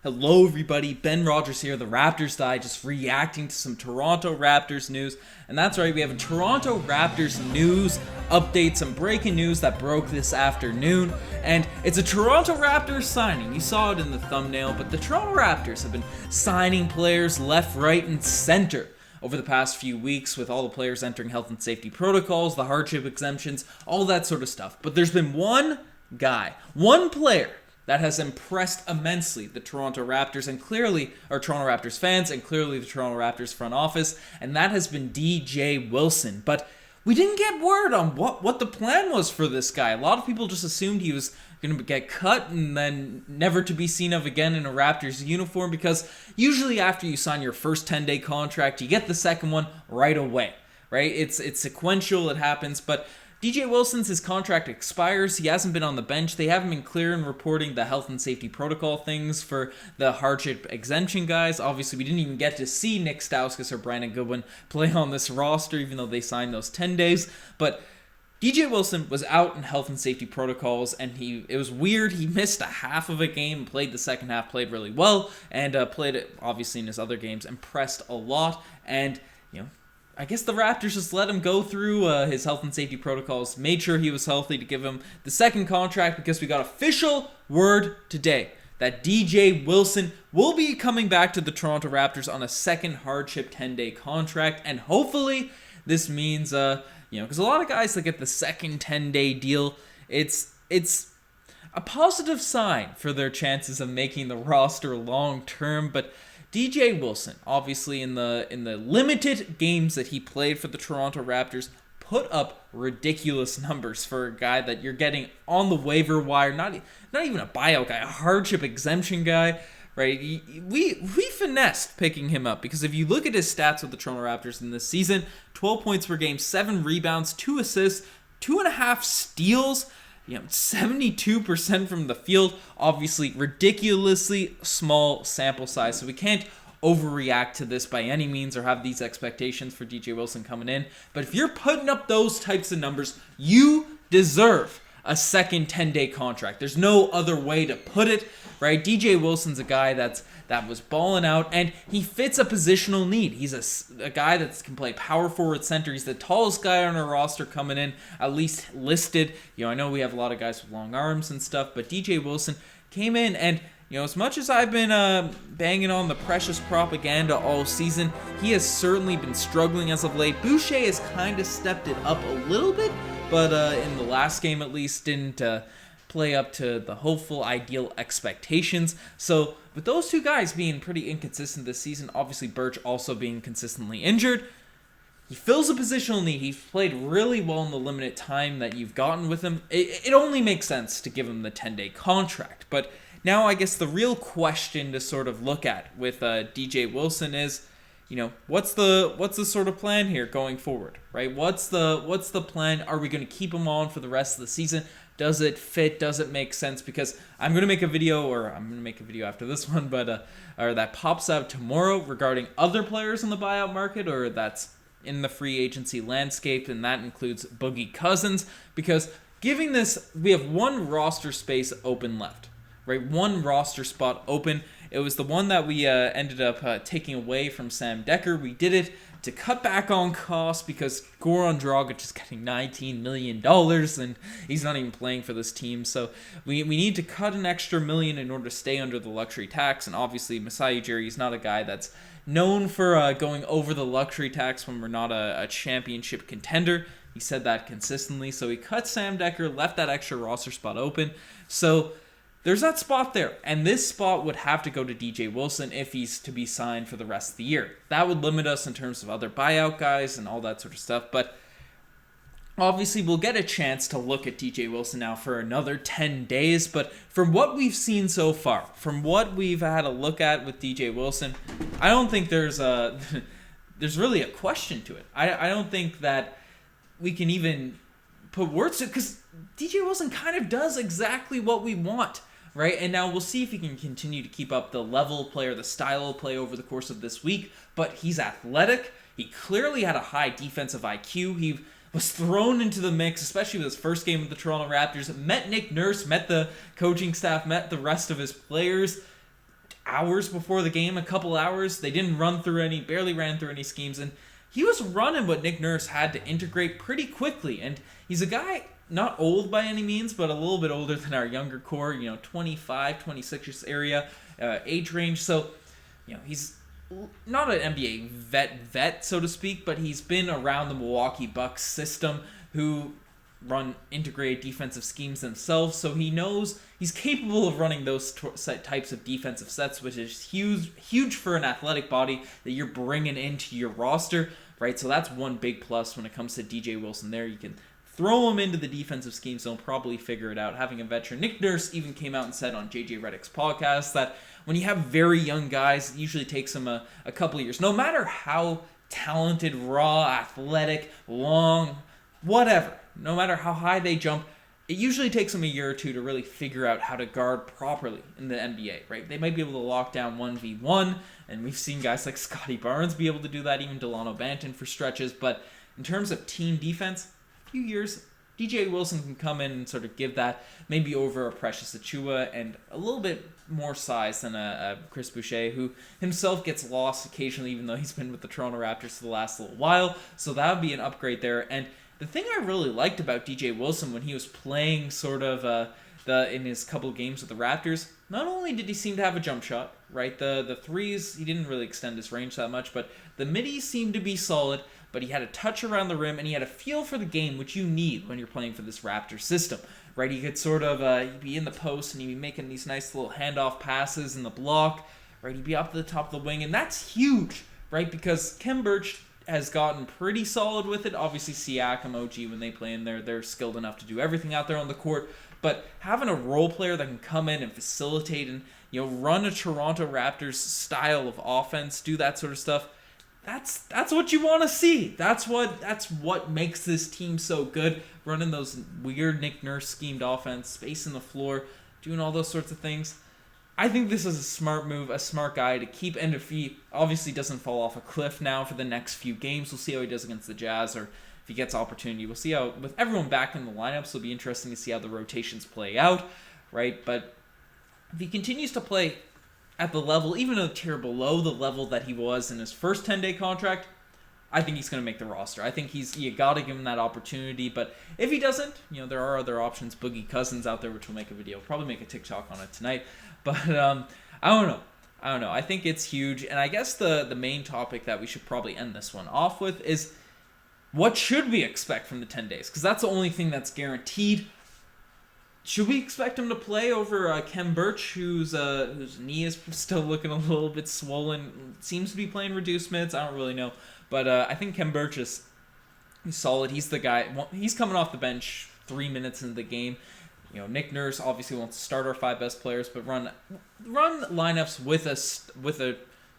Hello everybody, Ben Rogers here, the Raptors Digest, reacting to some Toronto Raptors news. And that's right, we have a Toronto Raptors news update, some breaking news that broke this afternoon. And it's a Toronto Raptors signing. You saw it in the thumbnail, but the Toronto Raptors have been signing players left, right, and center over the past few weeks, with all the players entering health and safety protocols, the hardship exemptions, all that sort of stuff. But there's been one guy, one player that has impressed immensely the Toronto Raptors and clearly our Toronto Raptors fans and clearly the Toronto Raptors front office, and that has been DJ Wilson. But we didn't get word on what the plan was for this guy. A lot of people just assumed he was going to get cut and then never to be seen of again in a Raptors uniform, because usually after you sign your first 10-day contract, you get the second one right away, right? It's sequential, it happens, but DJ Wilson's, his contract expires. He hasn't been on the bench. They haven't been clear in reporting the health and safety protocol things for the hardship exemption guys. Obviously, we didn't even get to see Nick Stauskas or Brandon Goodwin play on this roster, even though they signed those 10 days. But DJ Wilson was out in health and safety protocols, and it was weird. He missed a half of a game, played the second half, played really well, and played it, obviously, in his other games, impressed a lot. And, I guess the Raptors just let him go through his health and safety protocols, made sure he was healthy to give him the second contract, because we got official word today that DJ Wilson will be coming back to the Toronto Raptors on a second hardship 10-day contract. And hopefully this means, because a lot of guys that get the second 10-day deal, it's a positive sign for their chances of making the roster long term. But DJ Wilson, obviously in the limited games that he played for the Toronto Raptors, put up ridiculous numbers for a guy that you're getting on the waiver wire, not even a buyout guy, a hardship exemption guy, right? We finessed picking him up, because if you look at his stats with the Toronto Raptors in this season, 12 points per game, 7 rebounds, 2 assists, 2.5 steals, 72% from the field. Obviously, ridiculously small sample size, so we can't overreact to this by any means or have these expectations for DJ Wilson coming in. But if you're putting up those types of numbers, you deserve a second 10-day contract. There's no other way to put it, right? DJ Wilson's a guy that was balling out, and he fits a positional need. He's a guy that can play power forward, center. He's the tallest guy on our roster coming in, at least listed. I know we have a lot of guys with long arms and stuff, but DJ Wilson came in, and as much as I've been banging on the precious propaganda all season, he has certainly been struggling as of late. Boucher has kind of stepped it up a little bit, but in the last game at least didn't play up to the hopeful, ideal expectations. So with those two guys being pretty inconsistent this season, obviously Birch also being consistently injured, he fills a positional need. He's played really well in the limited time that you've gotten with him. It only makes sense to give him the 10-day contract. But now I guess the real question to sort of look at with DJ Wilson is, what's the sort of plan here going forward, right? What's the plan? Are we going to keep him on for the rest of the season? Does it fit? Does it make sense? Because I'm going to make a video after this one, but or that pops out tomorrow regarding other players in the buyout market, or that's in the free agency landscape, and that includes Boogie Cousins, because we have one roster space open left, right? One roster spot open. It was the one that we ended up taking away from Sam Dekker. We did it to cut back on costs because Goran Dragic is getting $19 million and he's not even playing for this team. So we need to cut an extra $1 million in order to stay under the luxury tax. And obviously Masai Ujiri is not a guy that's known for going over the luxury tax when we're not a championship contender. He said that consistently. So he cut Sam Dekker, left that extra roster spot open. So there's that spot there, and this spot would have to go to DJ Wilson if he's to be signed for the rest of the year. That would limit us in terms of other buyout guys and all that sort of stuff, but obviously we'll get a chance to look at DJ Wilson now for another 10 days, but from what we've seen so far, from what we've had a look at with DJ Wilson, I don't think there's really a question to it. I don't think that we can even put words to it, because DJ Wilson kind of does exactly what we want. Right, and now we'll see if he can continue to keep up the level of play or the style of play over the course of this week. But he's athletic. He clearly had a high defensive IQ. He was thrown into the mix, especially with his first game with the Toronto Raptors. Met Nick Nurse, met the coaching staff, met the rest of his players. hours before the game, a couple hours. They didn't barely ran through any schemes, and he was running what Nick Nurse had to integrate pretty quickly. And he's a guy not old by any means, but a little bit older than our younger core, 25, 26 area age range. So, he's not an NBA vet, so to speak, but he's been around the Milwaukee Bucks system, who run integrated defensive schemes themselves, so he knows he's capable of running those types of defensive sets, which is huge for an athletic body that you're bringing into your roster, right? So that's one big plus when it comes to DJ Wilson there. You can throw him into the defensive schemes, so he'll probably figure it out. Having a veteran, Nick Nurse even came out and said on JJ Redick's podcast that when you have very young guys, it usually takes them a couple of years. No matter how talented, raw, athletic, long, whatever, no matter how high they jump, it usually takes them a year or two to really figure out how to guard properly in the NBA, right? They might be able to lock down 1v1, and we've seen guys like Scotty Barnes be able to do that, even Delano Banton for stretches, but in terms of team defense, a few years, DJ Wilson can come in and sort of give that, maybe over a Precious Achuiwa and a little bit more size than a Chris Boucher, who himself gets lost occasionally, even though he's been with the Toronto Raptors for the last little while, so that would be an upgrade there. And the thing I really liked about DJ Wilson when he was playing sort of in his couple of games with the Raptors, not only did he seem to have a jump shot, right? The threes, he didn't really extend his range that much, but the middies seemed to be solid, but he had a touch around the rim, and he had a feel for the game, which you need when you're playing for this Raptors system, right? He could sort of he'd be in the post, and he'd be making these nice little handoff passes in the block, right? He'd be up to the top of the wing, and that's huge, right? Because Khem Birch has gotten pretty solid with it. Obviously, Siakam, OG, when they play in there, they're skilled enough to do everything out there on the court. But having a role player that can come in and facilitate and run a Toronto Raptors style of offense, do that sort of stuff, that's what you want to see. That's what makes this team so good. Running those weird Nick Nurse schemed offense, spacing the floor, doing all those sorts of things. I think this is a smart move, a smart guy to keep, and if he obviously doesn't fall off a cliff now for the next few games, we'll see how he does against the Jazz, or if he gets opportunity. We'll see how, with everyone back in the lineups, it'll be interesting to see how the rotations play out, right? But if he continues to play at the level, even a tier below the level that he was in his first 10-day contract, I think he's going to make the roster. I think you got to give him that opportunity. But if he doesn't, there are other options. Boogie Cousins out there, which will make a video. Probably make a TikTok on it tonight. But I don't know. I think it's huge. And I guess the main topic that we should probably end this one off with is what should we expect from the 10 days? Because that's the only thing that's guaranteed. Should we expect him to play over Khem Birch, whose knee is still looking a little bit swollen? Seems to be playing reduced minutes. I don't really know. But I think Khem Birch is solid. He's the guy. He's coming off the bench 3 minutes into the game. Nick Nurse obviously wants to start our 5 best players, but run lineups with a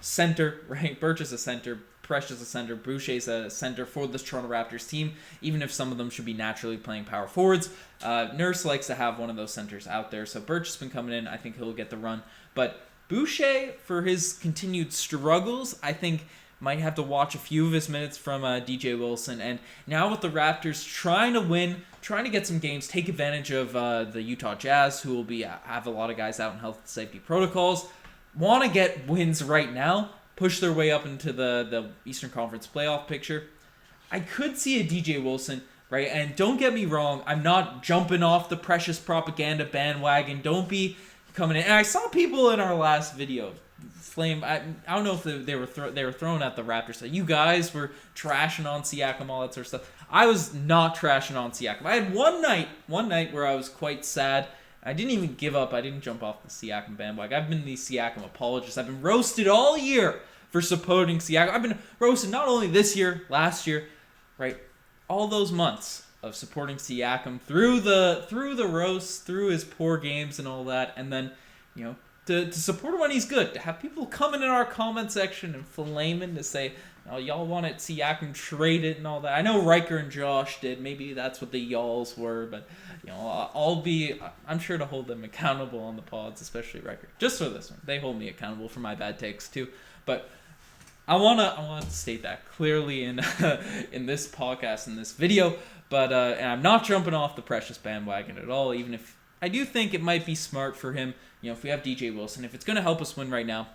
center, right? Birch is a center, Presh is a center, Boucher's a center for this Toronto Raptors team, even if some of them should be naturally playing power forwards. Nurse likes to have one of those centers out there, so Birch has been coming in. I think he'll get the run. But Boucher, for his continued struggles, I think might have to watch a few of his minutes from DJ Wilson. And now with the Raptors trying to win, trying to get some games, take advantage of the Utah Jazz, who will have a lot of guys out in health and safety protocols, want to get wins right now, push their way up into the Eastern Conference playoff picture. I could see a DJ Wilson, right? And don't get me wrong, I'm not jumping off the Precious propaganda bandwagon. Don't be coming in. And I saw people in our last video flame. I don't know if they were throwing at the Raptors. Like, you guys were trashing on Siakam, all that sort of stuff. I was not trashing on Siakam. I had one night where I was quite sad. I didn't even give up. I didn't jump off the Siakam bandwagon. I've been the Siakam apologist. I've been roasted all year for supporting Siakam. I've been roasted not only this year, last year, right? All those months of supporting Siakam through the roast, through his poor games and all that, and then to support him when he's good, to have people coming in our comment section and flaming to say, oh, y'all wanted Siakam traded and all that. I know Riker and Josh did. Maybe that's what the y'alls were, but I'm sure to hold them accountable on the pods, especially Riker. Just for this one, they hold me accountable for my bad takes too. But I want to state that clearly in this podcast, in this video. But and I'm not jumping off the Precious bandwagon at all, even if I do think it might be smart for him, if we have DJ Wilson, if it's going to help us win right now,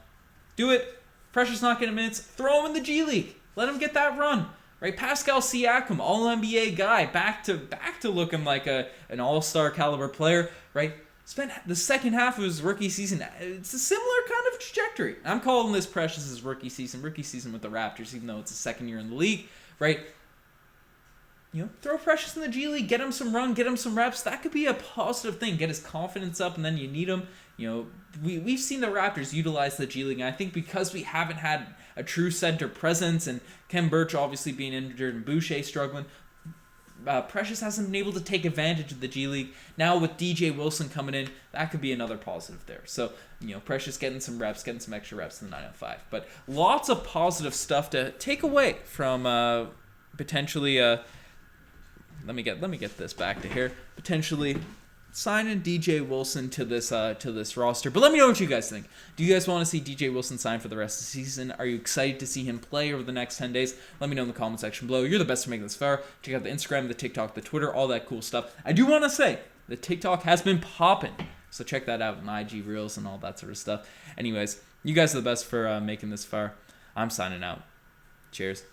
do it. Precious not getting minutes, throw him in the G League. Let him get that run. Right? Pascal Siakam, all-NBA guy, back to looking like an all-star caliber player, right? Spent the second half of his rookie season. It's a similar kind of trajectory. I'm calling this Precious's rookie season with the Raptors, even though it's his second year in the league, right? Throw Precious in the G League, get him some run, get him some reps. That could be a positive thing. Get his confidence up, and then you need him. We've seen the Raptors utilize the G League, and I think because we haven't had a true center presence, and Kem Birch obviously being injured and Boucher struggling, Precious hasn't been able to take advantage of the G League. Now with DJ Wilson coming in, that could be another positive there. So, Precious getting some reps, getting some extra reps in the 905. But lots of positive stuff to take away from potentially... Let me get this back to here. Potentially signing DJ Wilson to this roster. But let me know what you guys think. Do you guys want to see DJ Wilson sign for the rest of the season? Are you excited to see him play over the next 10 days? Let me know in the comment section below. You're the best for making this far. Check out the Instagram, the TikTok, the Twitter, all that cool stuff. I do want to say the TikTok has been popping, so check that out in IG Reels and all that sort of stuff. Anyways, you guys are the best for making this far. I'm signing out. Cheers.